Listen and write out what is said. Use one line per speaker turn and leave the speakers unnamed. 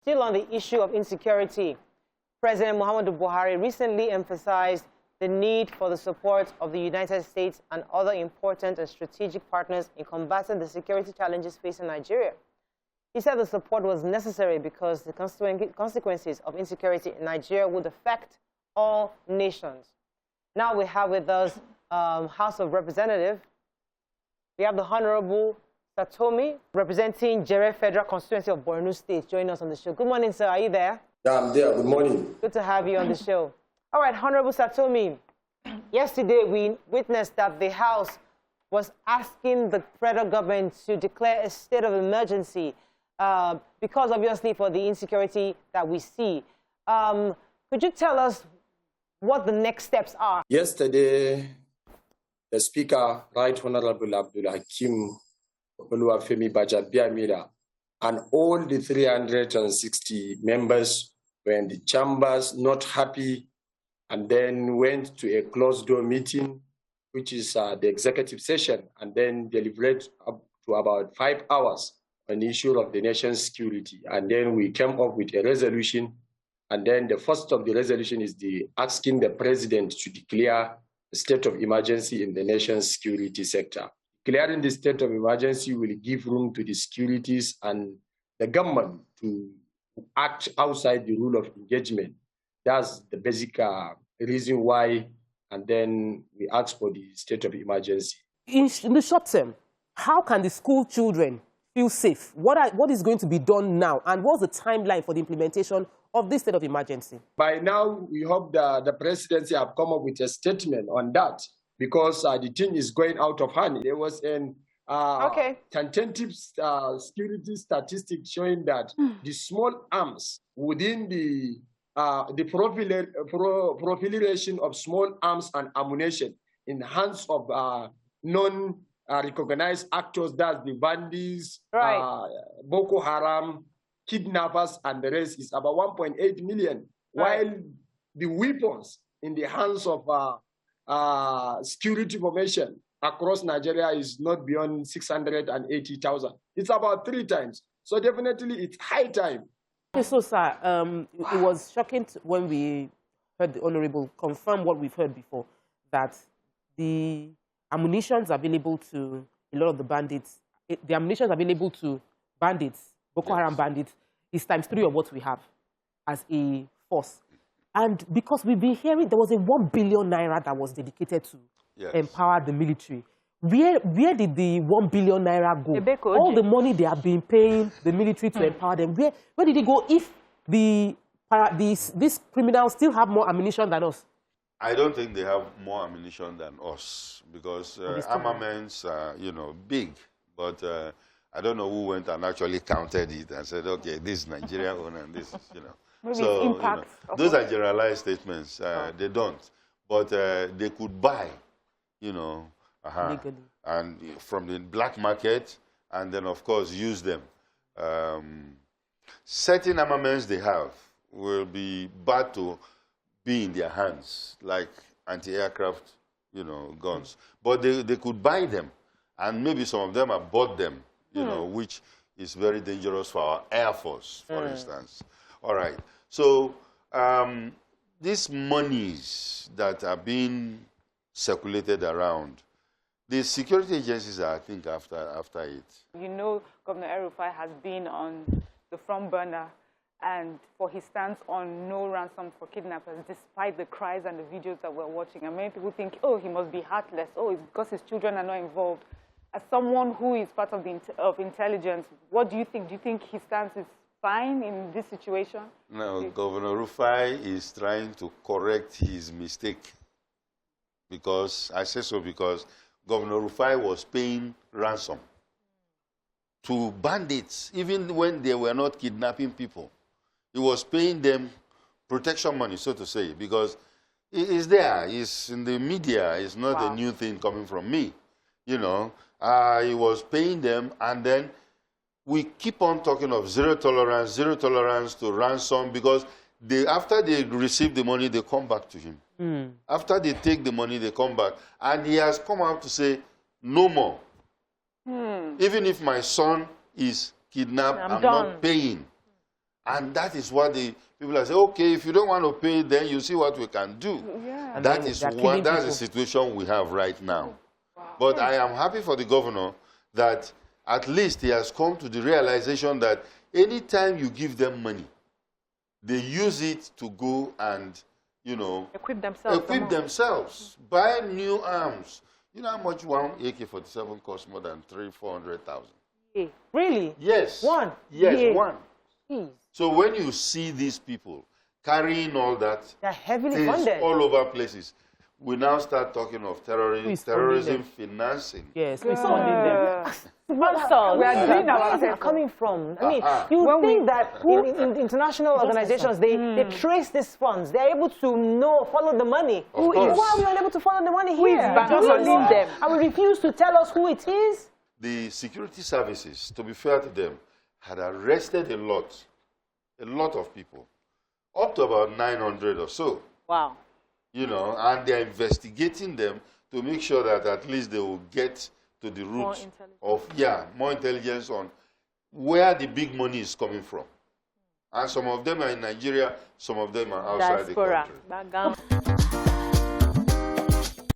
Still on the issue of insecurity, President Muhammadu Buhari recently emphasized the need for the support of the United States and other important and strategic partners in combating the security challenges facing Nigeria. He said the support was necessary because the consequences of insecurity in Nigeria would affect all nations. Now we have with us House of Representatives. We have the Honorable Satomi, representing Jere Federal Constituency of Borno State, joining us on the show. Good morning, sir. Are you there?
Yeah, I'm there. Good morning.
Good to have you on the show. All right, Honorable Satomi, yesterday we witnessed that the House was asking the federal government to declare a state of emergency because, obviously, for the insecurity that we see. Could you tell us what the next steps are?
Yesterday, the Speaker, Right Honorable Abdul Hakim Oluwafemi Bajabiamila, and all the 360 members were in the chambers, not happy, and then went to a closed-door meeting, which is the executive session, and then deliberate up to about 5 hours on the issue of the nation's security. And then we came up with a resolution, and then the first of the resolution is asking the president to declare a state of emergency in the nation's security sector. Declaring the state of emergency will give room to the securities and the government to act outside the rule of engagement. That's the basic reason why, and then we ask for the state of emergency.
In the short term, how can the school children feel safe? What is going to be done now? And what's the timeline for the implementation of this state of emergency? By
now, we hope the presidency have come up with a statement on that, because the thing is going out of hand. There was an tentative security statistic showing that the small arms within the proliferation of small arms and ammunition in the hands of non-recognized actors, that's the bandits, Boko Haram, kidnappers, and the rest, is about 1.8 million, while the weapons in the hands of security formation across Nigeria is not beyond 680,000. It's about 3 times. So definitely it's high time.
Okay, so sir, it was shocking when we heard the Honorable confirm what we've heard before, that the ammunitions available to a lot of the bandits, the ammunitions available to bandits, Boko Haram bandits, is ×3 of what we have as a force. And because we've been hearing there was a 1 billion naira that was dedicated to empower the military. Where did the 1 billion naira go? All the money they have been paying the military to empower them, where did it go if these criminals still have more ammunition than us?
I don't think they have more ammunition than us, because armaments are, big. But I don't know who went and actually counted it and said, okay, this is Nigeria own and this is,
Maybe
so,
impact
those are generalized statements. They don't. But they could buy, and from the black market, and then, of course, use them. Certain armaments they have will be bad to be in their hands, like anti-aircraft, guns. But they could buy them, and maybe some of them have bought them, which is very dangerous for our Air Force, for instance. All right. So these monies that are being circulated around, the security agencies are, I think, after it.
Governor El-Rufai has been on the front burner and for his stance on no ransom for kidnappers, despite the cries and the videos that we're watching. And many people think, oh, he must be heartless. Oh, it's because his children are not involved. As someone who is part of intelligence, what do you think? Do you think his stance is fine in this situation?
No, Governor El-Rufai is trying to correct his mistake. I say so because Governor El-Rufai was paying ransom to bandits, even when they were not kidnapping people. He was paying them protection money, so to say, because it is there. It's in the media. It's not a new thing coming from me. He was paying them, and then we keep on talking of zero tolerance to ransom, because after they receive the money, they come back to him. After they take the money, they come back. And he has come out to say, no more. Even if my son is kidnapped, I'm not paying. And that is what the people are saying, okay, if you don't want to pay, then you see what we can do.
Yeah.
And
That
then
is
they're
what,
killing
that's
people.
the situation we have right now. But I am happy for the governor that at least he has come to the realization that anytime you give them money, they use it to go and, you know,
Equip themselves.
buy new arms. You know how much one AK-47 costs? More than 300,000-400,000.
Yeah.
Really?
Yes.
One?
Yes,
Yeah.
one.
Jeez.
So when you see these people carrying all that,
They're heavily
things
funded.
all over places, we now start talking of
Who is funding
terrorism
them?
financing.
Yes, we're funding them.
Sponsors. We are doing
Where
our
is it coming from? I mean,
Uh-huh.
you
When
think
we-
that in international organizations, they trace these funds. They're able to follow the money.
Of course.
Why are we unable to follow the money
Who is
here?
bankrolling
Do we know?
them?
And we refuse to tell us who it is?
The security services, to be fair to them, had arrested a lot of people, up to about 900 or so,
Wow.
you know, and they're investigating them to make sure that at least they will get to the root of, more intelligence on where the big money is coming from. And some of them are in Nigeria, some of them are outside the
Diaspora.
country.
Background.